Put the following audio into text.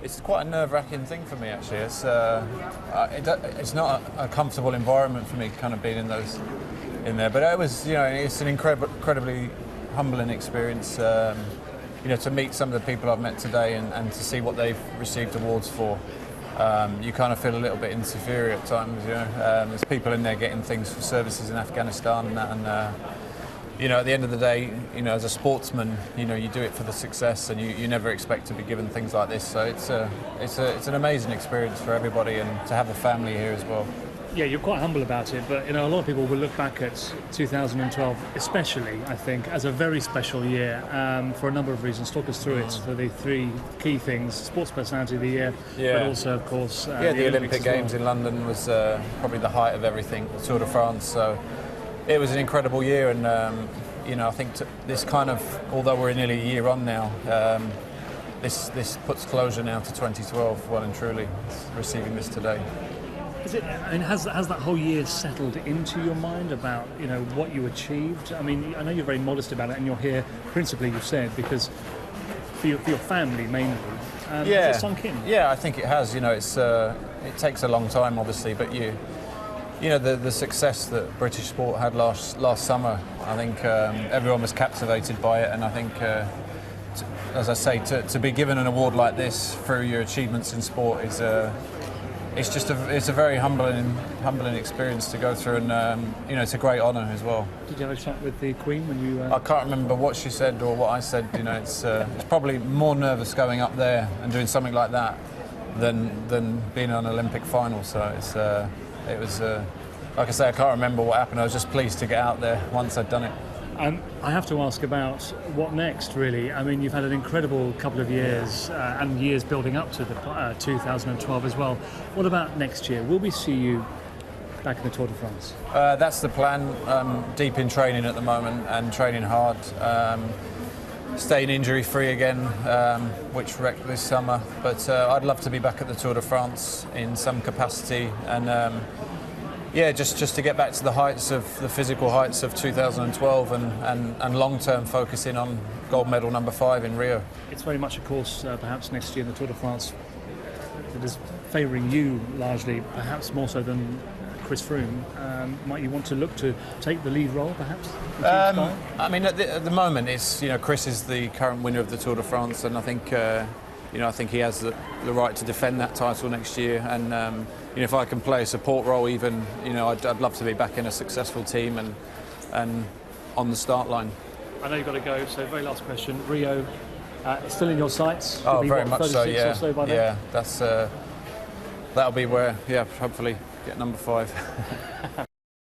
It's quite a nerve-wracking thing for me, actually. It's not a comfortable environment for me, kind of being in there. But it was, it's an incredibly humbling experience. To meet some of the people I've met today and to see what they've received awards for. You kind of feel a little bit inferior at times. There's people in there getting things for services in Afghanistan and that, and at the end of the day, as a sportsman, you do it for the success, and you never expect to be given things like this. So it's an amazing experience for everybody, and to have a family here as well. Yeah, you're quite humble about it, but a lot of people will look back at 2012, especially, I think, as a very special year for a number of reasons. Talk us through it for the three key things: Sports Personality of the Year, but also, of course, the Olympic Games in London was probably the height of everything. The Tour de France, so it was an incredible year, and I think this kind of, although we're nearly a year on now, this puts closure now to 2012, well and truly, receiving this today. Has that whole year settled into your mind about what you achieved? I mean, I know you're very modest about it, and you're here principally, you've said, because for your family mainly. Has it sunk in? Yeah, I think it has. It takes a long time, obviously, but the success that British sport had last summer, I think everyone was captivated by it, and I think, as I say, to be given an award like this through your achievements in sport is it's a very humbling experience to go through, and it's a great honour as well. Did you have a chat with the Queen when you? I can't remember what she said or what I said. It's probably more nervous going up there and doing something like that than being on an Olympic final. So it was like I say, I can't remember what happened. I was just pleased to get out there once I'd done it. I have to ask about what next, really. I mean, you've had an incredible couple of years and years building up to the 2012 as well. What about next year? Will we see you back in the Tour de France? That's the plan. Deep in training at the moment and training hard. Staying injury-free again, which wrecked this summer. But I'd love to be back at the Tour de France in some capacity, and just to get back to the physical heights of 2012 and long-term focusing on gold medal number 5 in Rio. It's very much a course, perhaps next year in the Tour de France, that is favouring you largely, perhaps more so than Chris Froome. Might you want to look to take the lead role, perhaps? I mean, at the moment, it's Chris is the current winner of the Tour de France, and I think I think he has the right to defend that title next year, and if I can play a support role even, I'd love to be back in a successful team and on the start line. I know you've got to go, so very last question. Rio, still in your sights? Oh, very much so, yeah. Or so by then? Yeah, that'll be where, hopefully get number 5.